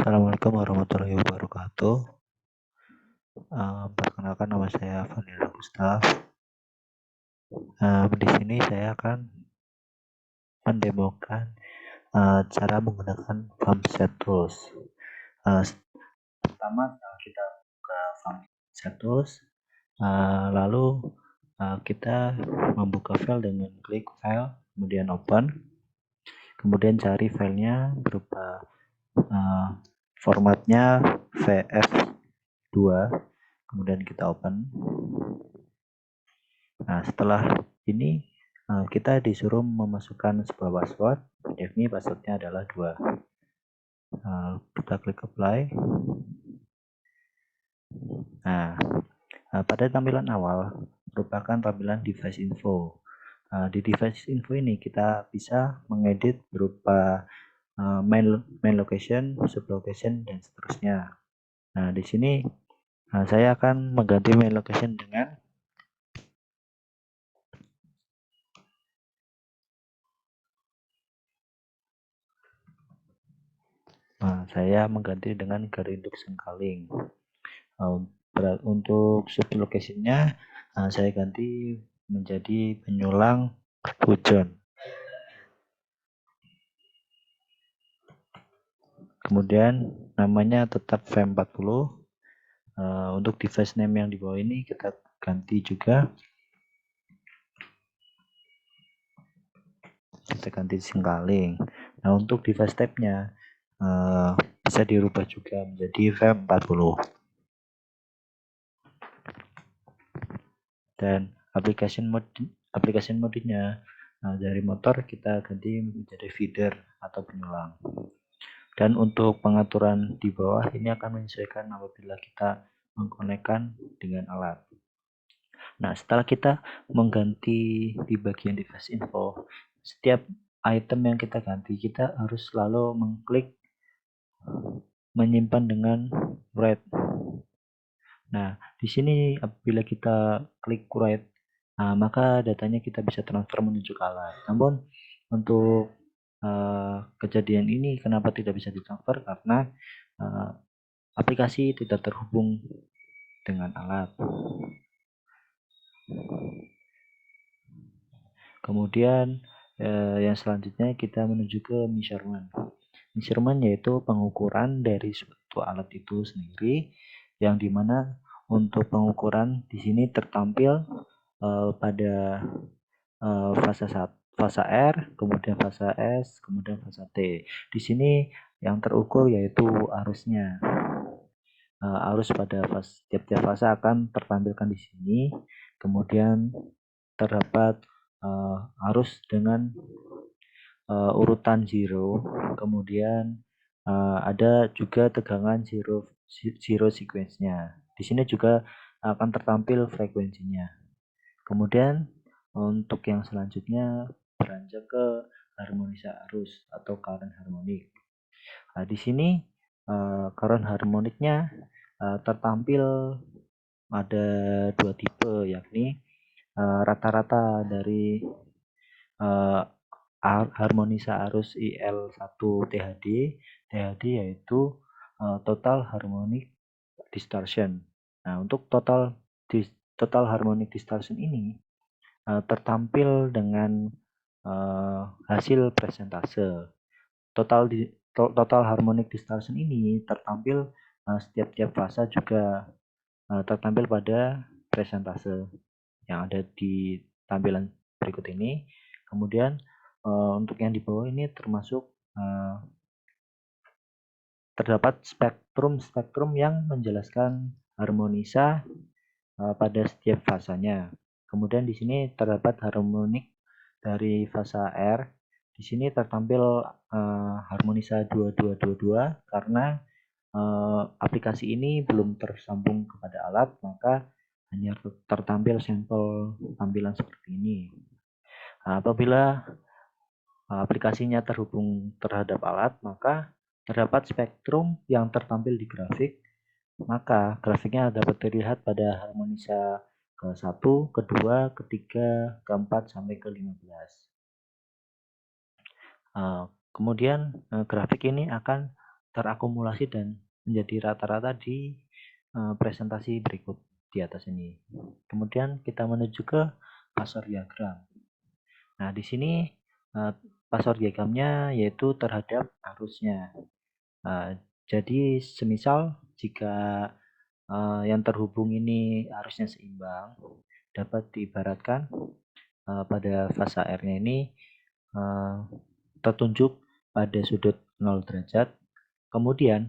Assalamualaikum warahmatullahi wabarakatuh. Perkenalkan nama saya Fadila Gustaf. Di sini saya akan mendemokan cara menggunakan FarmSet Tools. Pertama kita buka FarmSet Tools, lalu kita membuka file dengan klik File, kemudian Open, kemudian cari filenya berupa formatnya VF2, kemudian kita open. Nah, setelah ini kita disuruh memasukkan sebuah password. Ini passwordnya adalah 2. Kita klik apply. Nah, pada tampilan awal merupakan tampilan device info. Di device info ini kita bisa mengedit berupa main location, sub location, dan seterusnya. Nah, di sini saya akan mengganti main location dengan saya mengganti dengan Garinduk Sengkaling. Untuk sub location-nya saya ganti menjadi Penyulang Hujan. Kemudian namanya tetap V40. Untuk device name yang di bawah ini kita ganti juga. Kita ganti Sengkaling. Nah, untuk device type-nya bisa dirubah juga menjadi V40. Dan application mode-nya dari motor kita ganti menjadi feeder atau penyulang. Dan untuk pengaturan di bawah ini akan menyesuaikan apabila kita mengkonekkan dengan alat. Nah, setelah kita mengganti di bagian device info, setiap item yang kita ganti kita harus selalu mengklik menyimpan dengan write. Nah, di sini apabila kita klik write, maka datanya kita bisa transfer menuju ke alat. Namun untuk kejadian ini kenapa tidak bisa ditransfer? Karena aplikasi tidak terhubung dengan alat. Kemudian yang selanjutnya kita menuju ke measurement. Measurement yaitu pengukuran dari suatu alat itu sendiri, yang dimana untuk pengukuran di sini tertampil pada fase R, kemudian fase S, kemudian fase T. Di sini yang terukur yaitu arusnya. Arus pada tiap-tiap fase akan tertampilkan di sini. Kemudian terdapat arus dengan urutan 0. Kemudian ada juga tegangan zero sequence-nya. Di sini juga akan tertampil frekuensinya. Kemudian untuk yang selanjutnya beranjak ke harmonisa arus atau current harmonic. Di sini current harmonicnya tertampil ada 2 tipe, yakni rata-rata dari harmonisa arus IL1 THD yaitu total harmonic distortion. Nah, untuk total harmonic distortion ini tertampil dengan hasil presentase. Total harmonic distortion ini tertampil setiap fase juga tertampil pada presentase yang ada di tampilan berikut ini. Kemudian untuk yang di bawah ini termasuk terdapat spektrum yang menjelaskan harmonisa pada setiap fasanya. Kemudian di sini terdapat harmonik dari fase R. Di sini tertampil harmonisa 2222 karena aplikasi ini belum tersambung kepada alat, maka hanya tertampil sampel tampilan seperti ini. Apabila aplikasinya terhubung terhadap alat, maka terdapat spektrum yang tertampil di grafik. Maka grafiknya dapat dilihat pada harmonisa ke-1, ke-2, ke-3, ke-4, sampai ke-15. Kemudian grafik ini akan terakumulasi dan menjadi rata-rata di presentasi berikut di atas ini. Kemudian kita menuju ke pasar diagram. Nah, di sini pasar diagramnya yaitu terhadap arusnya. Jadi semisal jika yang terhubung ini arusnya seimbang, dapat diibaratkan pada fasa R-nya ini tertunjuk pada sudut 0 derajat. Kemudian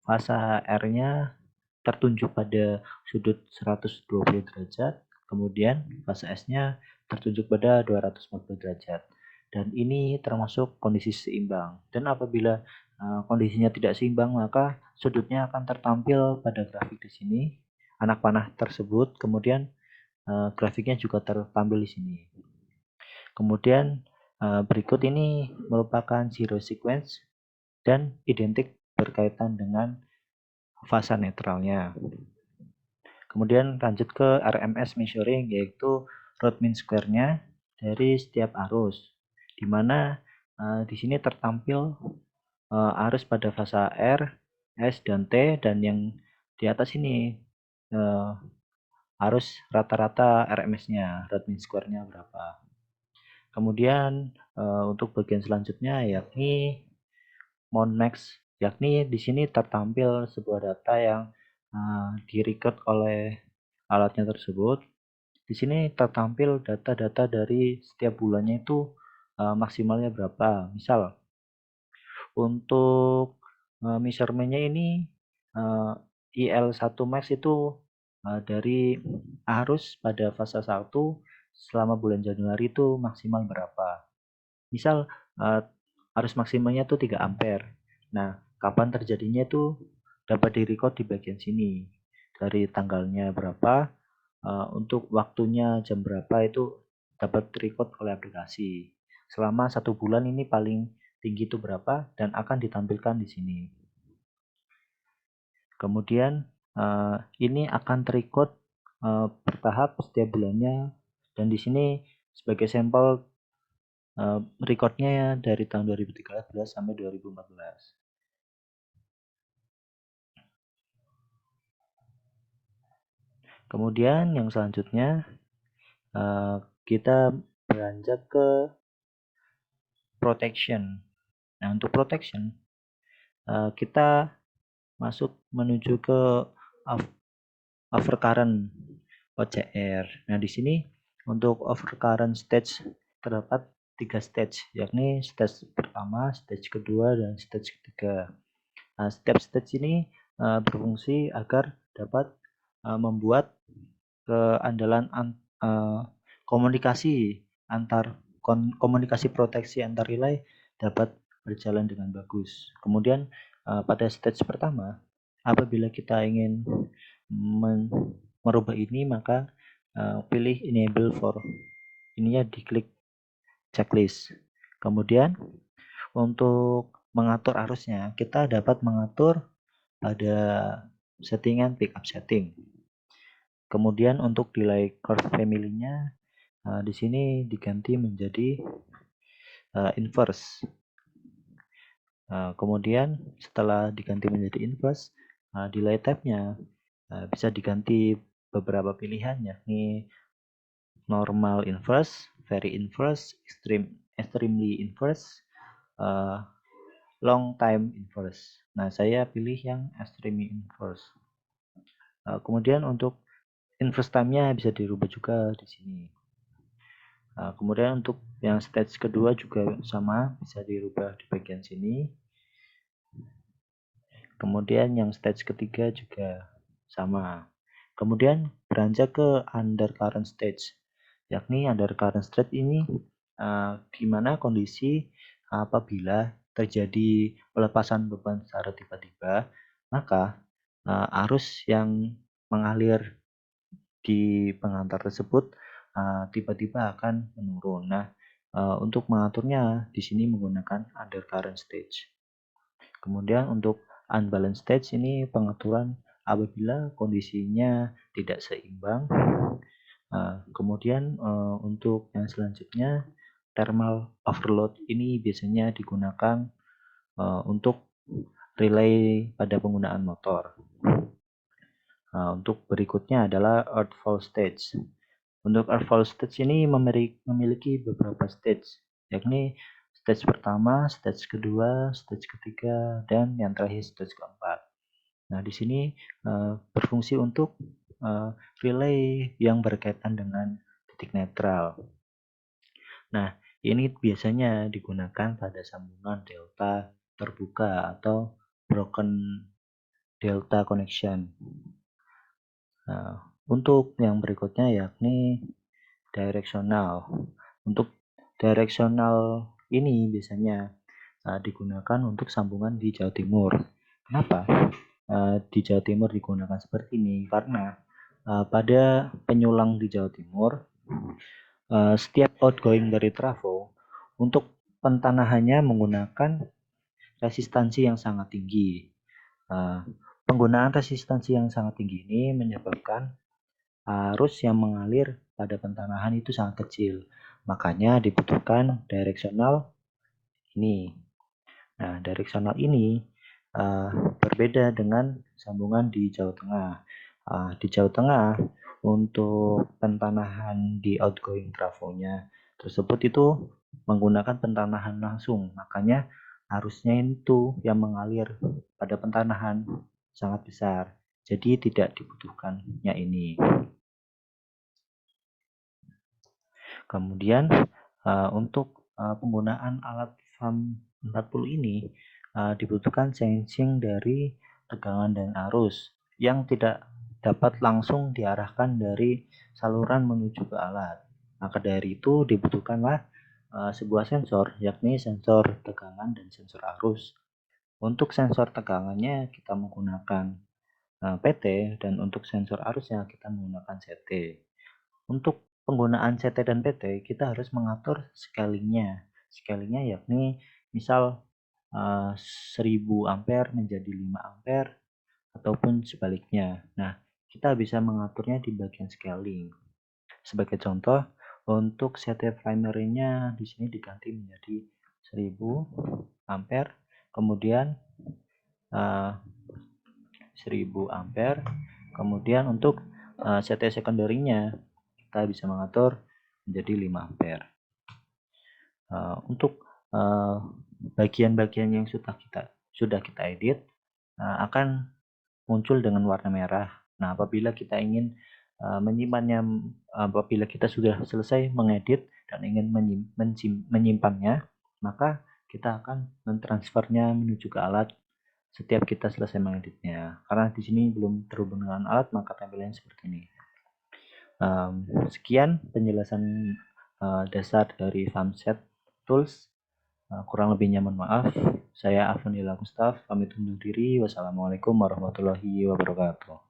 fasa R-nya tertunjuk pada sudut 120 derajat. Kemudian fasa S-nya tertunjuk pada 240 derajat. Dan ini termasuk kondisi seimbang. Dan apabila kondisinya tidak seimbang, maka sudutnya akan tertampil pada grafik di sini, anak panah tersebut. Kemudian grafiknya juga tertampil di sini. Kemudian berikut ini merupakan zero sequence dan identik berkaitan dengan fasa netralnya. Kemudian lanjut ke RMS measuring, yaitu root mean square-nya dari setiap arus, di mana di sini tertampil arus pada fasa R, S, dan T, dan yang di atas ini arus rata-rata RMS-nya, root mean square-nya berapa. Kemudian untuk bagian selanjutnya yakni Monmax, yakni di sini tertampil sebuah data yang direcord oleh alatnya tersebut. Di sini tertampil data-data dari setiap bulannya itu maksimalnya berapa. Misal untuk measurement-nya ini IL1 max itu dari arus pada fase 1 selama bulan Januari itu maksimal berapa. Misal arus maksimalnya itu 3 ampere. Nah, kapan terjadinya itu dapat direcord di bagian sini. Dari tanggalnya berapa, untuk waktunya jam berapa itu dapat direcord oleh aplikasi. Selama 1 bulan ini paling tinggi itu berapa dan akan ditampilkan di sini. Kemudian ini akan terrecord bertahap setiap bulannya, dan di sini sebagai sampel recordnya dari tahun 2013 sampai 2014. Kemudian yang selanjutnya kita beranjak ke protection. Nah, untuk protection kita masuk menuju ke overcurrent OCR. Nah, di sini untuk overcurrent stage terdapat 3 stage, yakni stage pertama, stage kedua, dan stage ketiga. Nah, stage ini berfungsi agar dapat membuat keandalan komunikasi komunikasi proteksi antar relay dapat berjalan dengan bagus. Kemudian pada stage pertama, apabila kita ingin merubah ini, maka pilih enable for, ininya diklik checklist. Kemudian untuk mengatur arusnya, kita dapat mengatur pada settingan pickup setting. Kemudian untuk delay curve family-nya di sini diganti menjadi inverse. Kemudian setelah diganti menjadi inverse, delay type-nya bisa diganti beberapa pilihan, yakni normal inverse, very inverse, extremely inverse, long time inverse. Nah, saya pilih yang extremely inverse. Kemudian untuk inverse time-nya bisa dirubah juga di sini. Kemudian untuk yang stage kedua juga sama, bisa dirubah di bagian sini. Kemudian yang stage ketiga juga sama. Kemudian beranjak ke undercurrent stage, yakni undercurrent stage ini gimana kondisi apabila terjadi pelepasan beban secara tiba-tiba, maka arus yang mengalir di pengantar tersebut tiba-tiba akan menurun. Nah, untuk mengaturnya di sini menggunakan undercurrent stage. Kemudian untuk unbalanced stage ini pengaturan apabila kondisinya tidak seimbang. Kemudian untuk yang selanjutnya, thermal overload ini biasanya digunakan untuk relay pada penggunaan motor. Nah, untuk berikutnya adalah earthfall stage. Untuk earthfall stage ini memiliki beberapa stage, yakni stage pertama, stage kedua, stage ketiga, dan yang terakhir stage keempat. Nah, di sini berfungsi untuk relay yang berkaitan dengan titik netral. Nah, ini biasanya digunakan pada sambungan delta terbuka atau broken delta connection. Nah, untuk yang berikutnya yakni directional. Untuk directional ini biasanya digunakan untuk sambungan di Jawa Timur. Kenapa di Jawa Timur digunakan seperti ini? Karena pada penyulang di Jawa Timur, setiap outgoing dari trafo untuk pentanahannya menggunakan resistansi yang sangat tinggi. Penggunaan resistansi yang sangat tinggi ini menyebabkan arus yang mengalir pada pentanahan itu sangat kecil. Makanya dibutuhkan directional ini. Nah, directional ini berbeda dengan sambungan di Jawa Tengah. Di Jawa Tengah, untuk pentanahan di outgoing trafonya tersebut itu menggunakan pentanahan langsung. Makanya arusnya itu yang mengalir pada pentanahan sangat besar. Jadi tidak dibutuhkannya ini. Kemudian untuk penggunaan alat FAM 40 ini dibutuhkan sensing dari tegangan dan arus yang tidak dapat langsung diarahkan dari saluran menuju ke alat. Maka dari itu dibutuhkanlah sebuah sensor, yakni sensor tegangan dan sensor arus. Untuk sensor tegangannya kita menggunakan PT, dan untuk sensor arusnya kita menggunakan CT. Untuk penggunaan CT dan PT kita harus mengatur scalingnya. Scalingnya yakni misal 1000 ampere menjadi 5 ampere ataupun sebaliknya. Nah, kita bisa mengaturnya di bagian scaling. Sebagai contoh, untuk CT primary-nya di sini diganti menjadi 1000 ampere, kemudian 1000 ampere. Kemudian untuk CT secondary-nya kita bisa mengatur menjadi 5 ampere. Untuk bagian-bagian yang sudah kita edit akan muncul dengan warna merah. Nah, apabila kita ingin menyimpannya, apabila kita sudah selesai mengedit dan ingin menyimpannya, maka kita akan mentransfernya menuju ke alat setiap kita selesai mengeditnya. Karena di sini belum terhubung dengan alat, maka tampilannya seperti ini. Sekian penjelasan dasar dari FAMset Tools. Kurang lebihnya mohon maaf. Saya Afnila Gustaf, pamit undur diri. Wassalamualaikum warahmatullahi wabarakatuh.